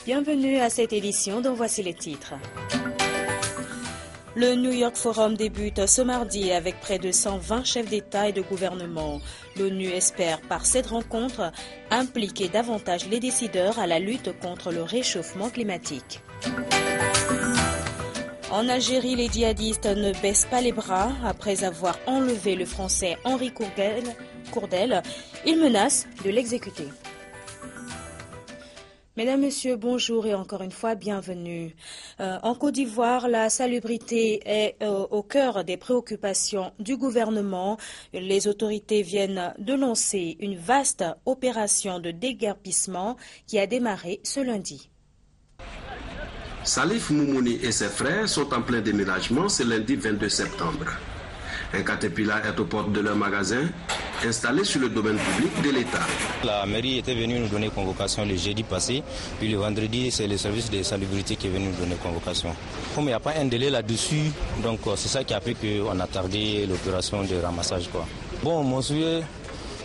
Bienvenue à cette édition dont voici les titres. Le New York Forum débute ce mardi avec près de 120 chefs d'État et de gouvernement. L'ONU espère par cette rencontre impliquer davantage les décideurs à la lutte contre le réchauffement climatique. En Algérie, les djihadistes ne baissent pas les bras. Après avoir enlevé le Français Henri Courdel, ils menacent de l'exécuter. Mesdames, Messieurs, bonjour et encore une fois, bienvenue. En Côte d'Ivoire, la salubrité est au cœur des préoccupations du gouvernement. Les autorités viennent de lancer une vaste opération de déguerpissement qui a démarré ce lundi. Salif Moumouni et ses frères sont en plein déménagement ce lundi 22 septembre. Un caterpillar est aux portes de leur magasin, installé sur le domaine public de l'État. La mairie était venue nous donner convocation le jeudi passé, puis le vendredi, c'est le service de salubrité qui est venu nous donner convocation. Comme il n'y a pas un délai là-dessus, donc c'est ça qui a fait qu'on a tardé l'opération de ramassage. Bon, mon souhait,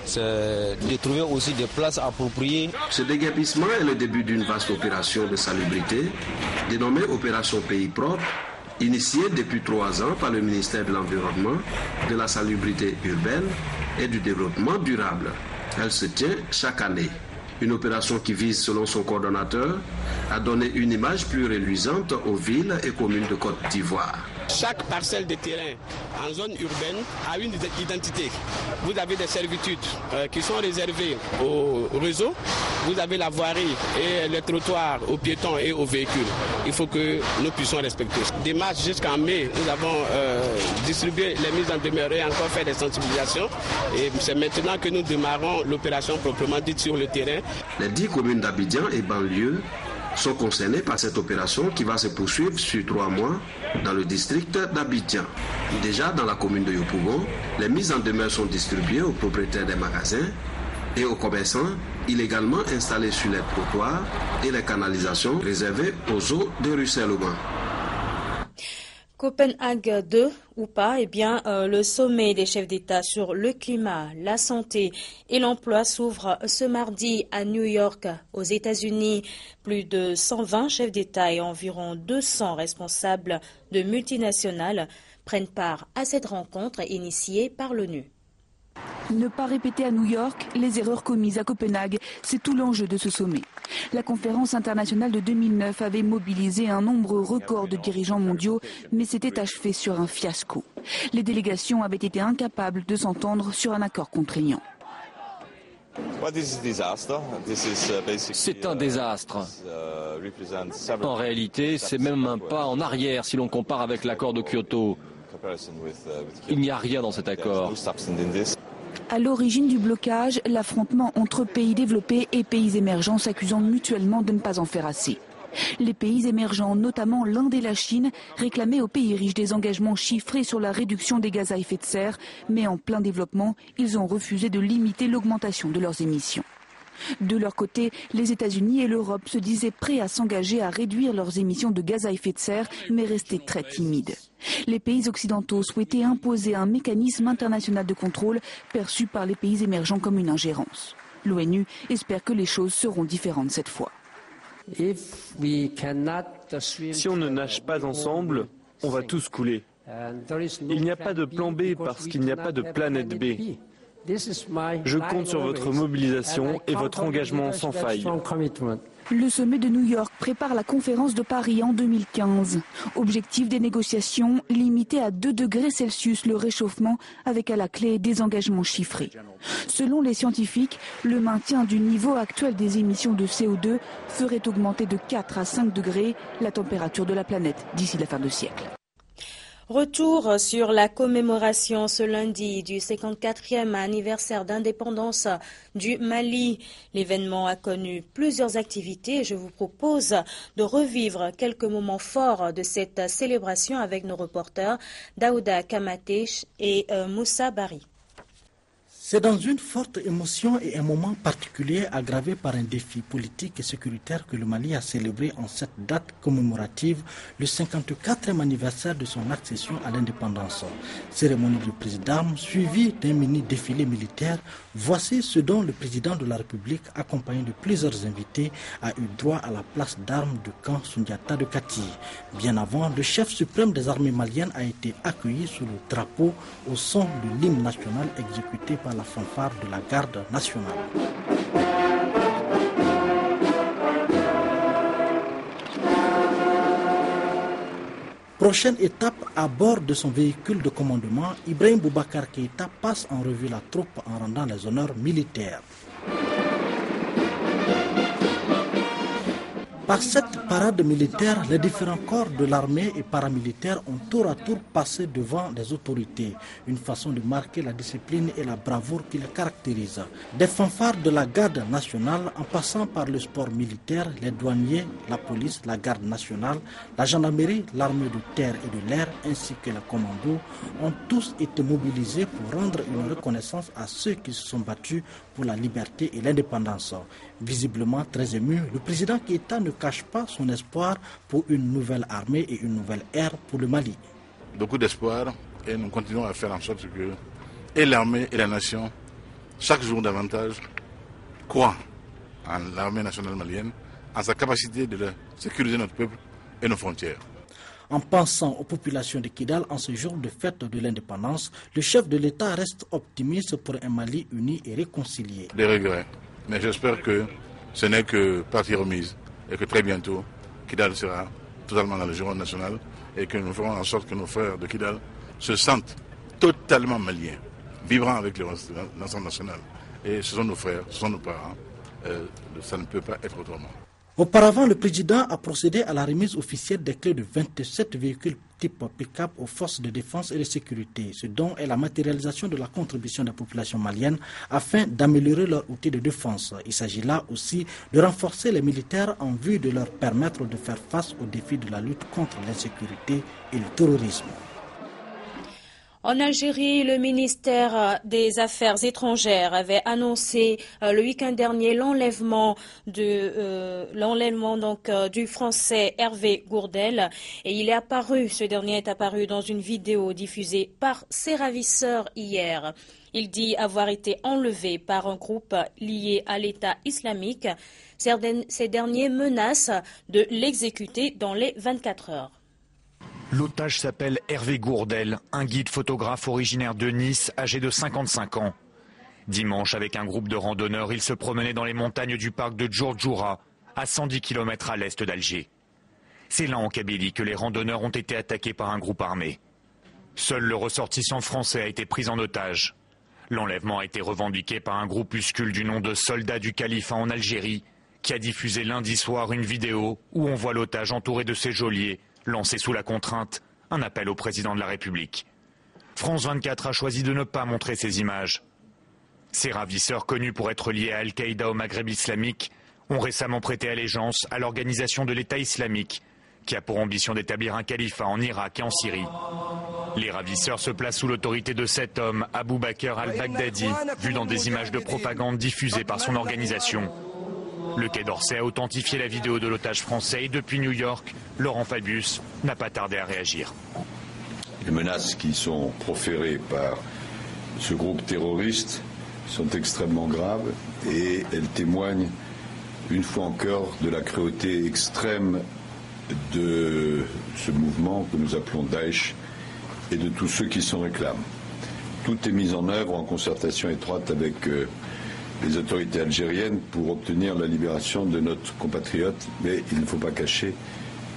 c'est de trouver aussi des places appropriées. Ce déguerpissement est le début d'une vaste opération de salubrité, dénommée Opération Pays Propre, initiée depuis 3 ans par le ministère de l'Environnement, de la Salubrité urbaine et du Développement durable. Elle se tient chaque année. Une opération qui vise, selon son coordonnateur, à donner une image plus reluisante aux villes et communes de Côte d'Ivoire. Chaque parcelle de terrain en zone urbaine a une identité. Vous avez des servitudes qui sont réservées au réseau. Vous avez la voirie et les trottoirs aux piétons et aux véhicules. Il faut que nous puissions respecter. Dès mars jusqu'en mai, nous avons distribué les mises en demeure et encore fait des sensibilisations. Et c'est maintenant que nous démarrons l'opération proprement dite sur le terrain. Les 10 communes d'Abidjan et banlieue sont concernés par cette opération qui va se poursuivre sur 3 mois dans le district d'Abidjan. Déjà dans la commune de Yopougon, les mises en demeure sont distribuées aux propriétaires des magasins et aux commerçants illégalement installés sur les trottoirs et les canalisations réservées aux eaux de ruissellement. Copenhague 2 ou pas, le sommet des chefs d'État sur le climat, la santé et l'emploi s'ouvre ce mardi à New York, aux États-Unis. Plus de 120 chefs d'État et environ 200 responsables de multinationales prennent part à cette rencontre initiée par l'ONU. Ne pas répéter à New York les erreurs commises à Copenhague, c'est tout l'enjeu de ce sommet. La conférence internationale de 2009 avait mobilisé un nombre record de dirigeants mondiaux, mais s'était achevé sur un fiasco. Les délégations avaient été incapables de s'entendre sur un accord contraignant. C'est un désastre. En réalité, c'est même un pas en arrière si l'on compare avec l'accord de Kyoto. Il n'y a rien dans cet accord. À l'origine du blocage, l'affrontement entre pays développés et pays émergents s'accusant mutuellement de ne pas en faire assez. Les pays émergents, notamment l'Inde et la Chine, réclamaient aux pays riches des engagements chiffrés sur la réduction des gaz à effet de serre, mais en plein développement, ils ont refusé de limiter l'augmentation de leurs émissions. De leur côté, les États-Unis et l'Europe se disaient prêts à s'engager à réduire leurs émissions de gaz à effet de serre, mais restaient très timides. Les pays occidentaux souhaitaient imposer un mécanisme international de contrôle perçu par les pays émergents comme une ingérence. L'ONU espère que les choses seront différentes cette fois. Si on ne nage pas ensemble, on va tous couler. Il n'y a pas de plan B parce qu'il n'y a pas de planète B. Je compte sur votre mobilisation et votre engagement sans faille. Le sommet de New York prépare la conférence de Paris en 2015. Objectif des négociations, limiter à 2 degrés Celsius le réchauffement avec à la clé des engagements chiffrés. Selon les scientifiques, le maintien du niveau actuel des émissions de CO2 ferait augmenter de 4 à 5 degrés la température de la planète d'ici la fin du siècle. Retour sur la commémoration ce lundi du 54e anniversaire d'indépendance du Mali. L'événement a connu plusieurs activités et je vous propose de revivre quelques moments forts de cette célébration avec nos reporters Daouda Kamaté et Moussa Bari. C'est dans une forte émotion et un moment particulier aggravé par un défi politique et sécuritaire que le Mali a célébré en cette date commémorative le 54e anniversaire de son accession à l'indépendance. Cérémonie de prise d'armes suivie d'un mini défilé militaire. Voici ce dont le président de la République, accompagné de plusieurs invités, a eu droit à la place d'armes du camp Sundiata de Kati. Bien avant, le chef suprême des armées maliennes a été accueilli sous le drapeau au son de l'hymne national exécuté par la fanfare de la garde nationale. Prochaine étape, à bord de son véhicule de commandement, Ibrahim Boubacar Keïta passe en revue la troupe en rendant les honneurs militaires. Par cette parade militaire, les différents corps de l'armée et paramilitaires ont tour à tour passé devant des autorités, une façon de marquer la discipline et la bravoure qui les caractérise. Des fanfares de la garde nationale, en passant par le sport militaire, les douaniers, la police, la garde nationale, la gendarmerie, l'armée de terre et de l'air, ainsi que les commandos, ont tous été mobilisés pour rendre une reconnaissance à ceux qui se sont battus pour la liberté et l'indépendance. Visiblement très ému, le président Keïta ne cache pas son espoir pour une nouvelle armée et une nouvelle ère pour le Mali. Beaucoup d'espoir et nous continuons à faire en sorte que et l'armée et la nation, chaque jour davantage, croient en l'armée nationale malienne, en sa capacité de sécuriser notre peuple et nos frontières. En pensant aux populations de Kidal en ce jour de fête de l'indépendance, le chef de l'État reste optimiste pour un Mali uni et réconcilié. Des regrets, mais j'espère que ce n'est que partie remise et que très bientôt, Kidal sera totalement dans le giron national et que nous ferons en sorte que nos frères de Kidal se sentent totalement maliens, vibrant avec l'ensemble national. Et ce sont nos frères, ce sont nos parents, ça ne peut pas être autrement. Auparavant, le président a procédé à la remise officielle des clés de 27 véhicules type pick-up aux forces de défense et de sécurité, ce dont est la matérialisation de la contribution des populations maliennes afin d'améliorer leur outil de défense. Il s'agit là aussi de renforcer les militaires en vue de leur permettre de faire face aux défis de la lutte contre l'insécurité et le terrorisme. En Algérie, le ministère des Affaires étrangères avait annoncé le week-end dernier l'enlèvement du Français Hervé Gourdel. Et ce dernier est apparu dans une vidéo diffusée par ses ravisseurs hier. Il dit avoir été enlevé par un groupe lié à l'État islamique. Ces derniers menacent de l'exécuter dans les 24 heures. L'otage s'appelle Hervé Gourdel, un guide photographe originaire de Nice, âgé de 55 ans. Dimanche, avec un groupe de randonneurs, il se promenait dans les montagnes du parc de Djourdjoura, à 110 km à l'est d'Alger. C'est là, en Kabylie, que les randonneurs ont été attaqués par un groupe armé. Seul le ressortissant français a été pris en otage. L'enlèvement a été revendiqué par un groupuscule du nom de Soldats du Califat en Algérie, qui a diffusé lundi soir une vidéo où on voit l'otage entouré de ses geôliers, lancé sous la contrainte, un appel au président de la République. France 24 a choisi de ne pas montrer ces images. Ces ravisseurs, connus pour être liés à Al-Qaïda au Maghreb islamique, ont récemment prêté allégeance à l'organisation de l'État islamique, qui a pour ambition d'établir un califat en Irak et en Syrie. Les ravisseurs se placent sous l'autorité de cet homme, Abou Bakr al-Baghdadi, vu dans des images de propagande diffusées par son organisation. Le Quai d'Orsay a authentifié la vidéo de l'otage français et depuis New York, Laurent Fabius n'a pas tardé à réagir. Les menaces qui sont proférées par ce groupe terroriste sont extrêmement graves et elles témoignent une fois encore de la cruauté extrême de ce mouvement que nous appelons Daesh et de tous ceux qui s'en réclament. Tout est mis en œuvre en concertation étroite avec les autorités algériennes pour obtenir la libération de notre compatriote, mais il ne faut pas cacher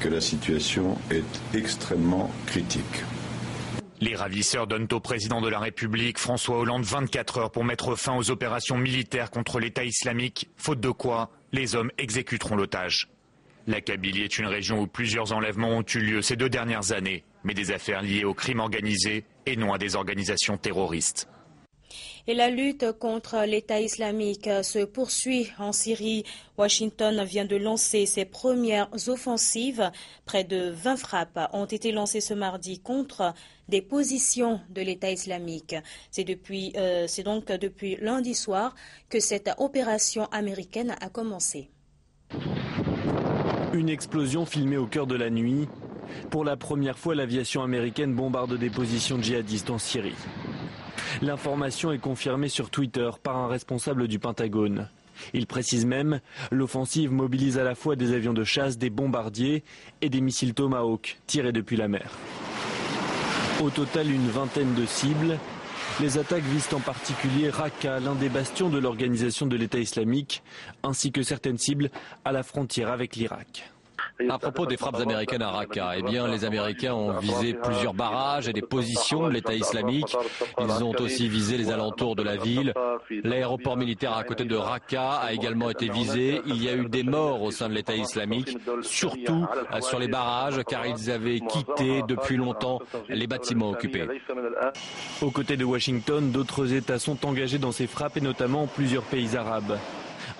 que la situation est extrêmement critique. Les ravisseurs donnent au président de la République, François Hollande, 24 heures pour mettre fin aux opérations militaires contre l'État islamique, faute de quoi les hommes exécuteront l'otage. La Kabylie est une région où plusieurs enlèvements ont eu lieu ces 2 dernières années, mais des affaires liées au crime organisé et non à des organisations terroristes. Et la lutte contre l'État islamique se poursuit en Syrie. Washington vient de lancer ses premières offensives. Près de 20 frappes ont été lancées ce mardi contre des positions de l'État islamique. C'est donc depuis lundi soir que cette opération américaine a commencé. Une explosion filmée au cœur de la nuit. Pour la première fois, l'aviation américaine bombarde des positions djihadistes en Syrie. L'information est confirmée sur Twitter par un responsable du Pentagone. Il précise même, l'offensive mobilise à la fois des avions de chasse, des bombardiers et des missiles Tomahawk tirés depuis la mer. Au total, une vingtaine de cibles. Les attaques visent en particulier Raqqa, l'un des bastions de l'organisation de l'État islamique, ainsi que certaines cibles à la frontière avec l'Irak. À propos des frappes américaines à Raqqa, eh bien, les Américains ont visé plusieurs barrages et des positions de l'État islamique. Ils ont aussi visé les alentours de la ville. L'aéroport militaire à côté de Raqqa a également été visé. Il y a eu des morts au sein de l'État islamique, surtout sur les barrages, car ils avaient quitté depuis longtemps les bâtiments occupés. Aux côtés de Washington, d'autres États sont engagés dans ces frappes et notamment plusieurs pays arabes.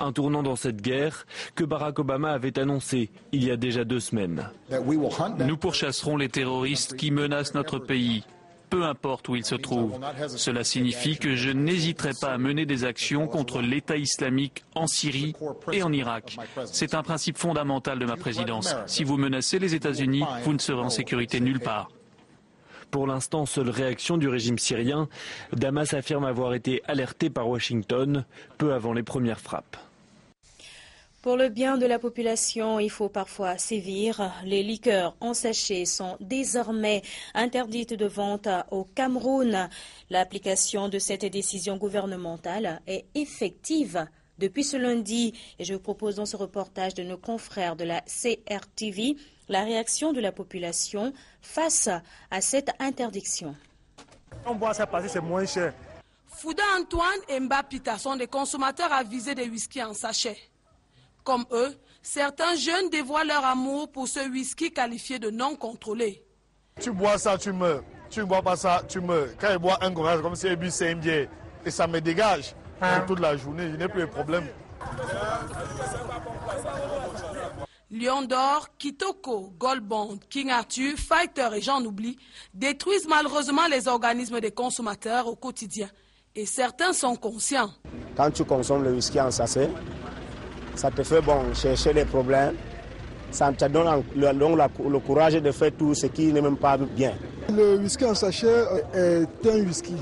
Un tournant dans cette guerre que Barack Obama avait annoncé il y a déjà 2 semaines. Nous pourchasserons les terroristes qui menacent notre pays, peu importe où ils se trouvent. Cela signifie que je n'hésiterai pas à mener des actions contre l'État islamique en Syrie et en Irak. C'est un principe fondamental de ma présidence. Si vous menacez les États-Unis, vous ne serez en sécurité nulle part. Pour l'instant, seule réaction du régime syrien. Damas affirme avoir été alerté par Washington peu avant les premières frappes. Pour le bien de la population, il faut parfois sévir. Les liqueurs en sachet sont désormais interdites de vente au Cameroun. L'application de cette décision gouvernementale est effective depuis ce lundi. Et je vous propose dans ce reportage de nos confrères de la CRTV la réaction de la population face à cette interdiction. On boit ça parce que c'est moins cher. Fouda Antoine et Mbapita sont des consommateurs avisés de whisky en sachet. Comme eux, certains jeunes dévoilent leur amour pour ce whisky qualifié de non contrôlé. Tu bois ça, tu meurs. Tu ne bois pas ça, tu meurs. Quand je bois un gorage comme si je bu 5 bières et ça me dégage toute la journée, je n'ai plus de problème. Lion d'Or, Kitoko, Goldbond, King Arthur, Fighter et j'en oublie détruisent malheureusement les organismes des consommateurs au quotidien. Et certains sont conscients. Quand tu consommes le whisky en sachet, ça te fait chercher les problèmes. Ça te donne le courage de faire tout ce qui n'est même pas bien. Le whisky en sachet est un whisky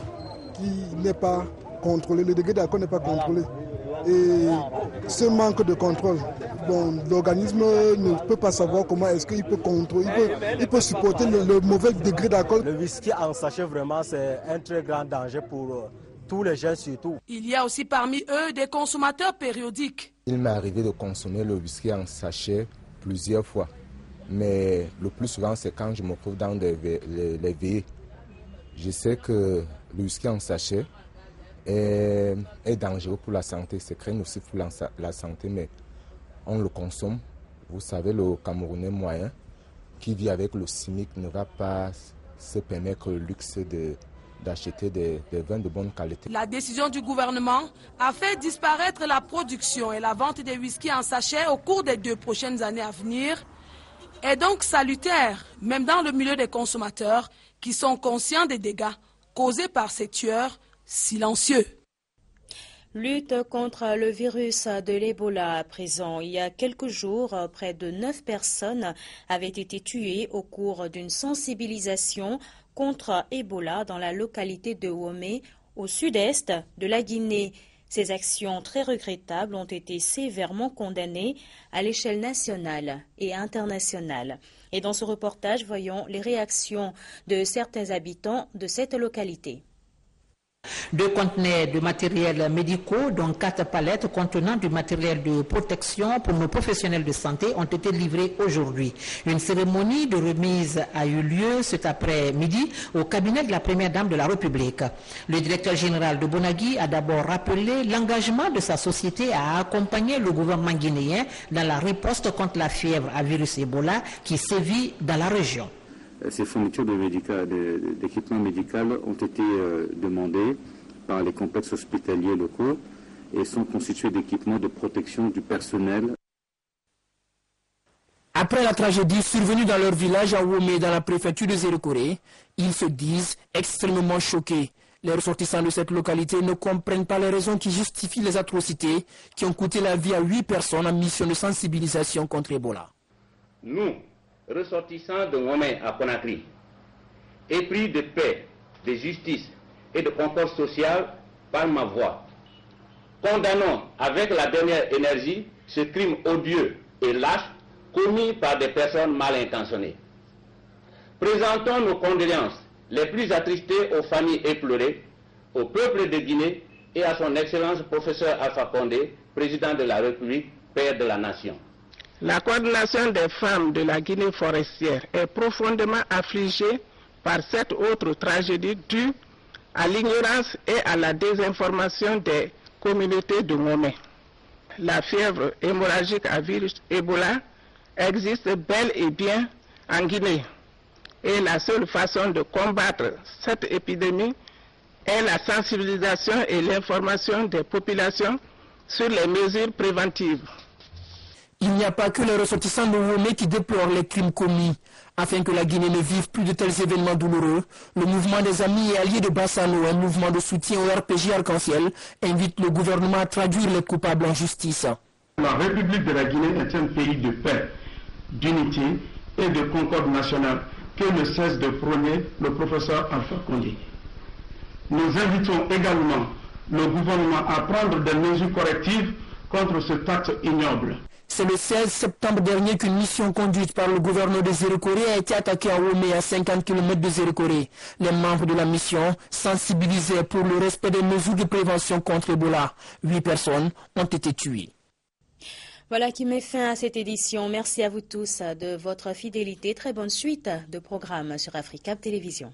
qui n'est pas contrôlé. Le degré d'alcool n'est pas contrôlé. Et ce manque de contrôle, l'organisme ne peut pas savoir comment est-ce qu'il peut contrôler, il peut supporter le mauvais degré d'alcool. Le whisky en sachet, vraiment, c'est un très grand danger pour tous les jeunes surtout. Il y a aussi parmi eux des consommateurs périodiques. Il m'est arrivé de consommer le whisky en sachet plusieurs fois. Mais le plus souvent, c'est quand je me trouve dans les veillées. Je sais que le whisky en sachet est dangereux pour la santé. C'est craint aussi pour la santé, mais on le consomme. Vous savez, le Camerounais moyen qui vit avec le SMIC ne va pas se permettre le luxe d'acheter des vins de bonne qualité. La décision du gouvernement a fait disparaître la production et la vente des whisky en sachet au cours des 2 prochaines années à venir est donc salutaire, même dans le milieu des consommateurs qui sont conscients des dégâts causés par ces tueurs silencieux. Lutte contre le virus de l'Ebola à présent. Il y a quelques jours, près de 9 personnes avaient été tuées au cours d'une sensibilisation contre Ebola dans la localité de Womé, au sud-est de la Guinée. Ces actions très regrettables ont été sévèrement condamnées à l'échelle nationale et internationale. Et dans ce reportage, voyons les réactions de certains habitants de cette localité. 2 conteneurs de matériel médicaux, dont 4 palettes contenant du matériel de protection pour nos professionnels de santé, ont été livrés aujourd'hui. Une cérémonie de remise a eu lieu cet après-midi au cabinet de la Première Dame de la République. Le directeur général de Bonagui a d'abord rappelé l'engagement de sa société à accompagner le gouvernement guinéen dans la riposte contre la fièvre à virus Ebola qui sévit dans la région. Ces fournitures d'équipements médicaux ont été demandées par les complexes hospitaliers locaux et sont constitués d'équipements de protection du personnel. Après la tragédie survenue dans leur village à Womé, dans la préfecture de Zérekore, ils se disent extrêmement choqués. Les ressortissants de cette localité ne comprennent pas les raisons qui justifient les atrocités qui ont coûté la vie à 8 personnes en mission de sensibilisation contre Ebola. Nous, ressortissants de Womé à Conakry, épris de paix, de justice et de concorde social par ma voix, condamnons avec la dernière énergie ce crime odieux et lâche commis par des personnes mal intentionnées. Présentons nos condoléances les plus attristées aux familles éplorées, au peuple de Guinée et à son Excellence professeur Alpha Condé, président de la République, père de la nation. La coordination des femmes de la Guinée forestière est profondément affligée par cette autre tragédie due à l'ignorance et à la désinformation des communautés de Womé. La fièvre hémorragique à virus Ebola existe bel et bien en Guinée. Et la seule façon de combattre cette épidémie est la sensibilisation et l'information des populations sur les mesures préventives. Il n'y a pas que les ressortissants de Womé qui déplorent les crimes commis. Afin que la Guinée ne vive plus de tels événements douloureux, le mouvement des amis et alliés de Bassano, un mouvement de soutien au RPG Arc-en-Ciel, invite le gouvernement à traduire les coupables en justice. La République de la Guinée est un pays de paix, d'unité et de concorde nationale que ne cesse de prôner le professeur Alpha Condé. Nous invitons également le gouvernement à prendre des mesures correctives contre cet acte ignoble. C'est le 16 septembre dernier qu'une mission conduite par le gouverneur de Zérekore a été attaquée à Womé, à 50 km de Zérekore. Les membres de la mission sensibilisaient pour le respect des mesures de prévention contre Ebola. 8 personnes ont été tuées. Voilà qui met fin à cette édition. Merci à vous tous de votre fidélité. Très bonne suite de programmes sur Africa Télévision.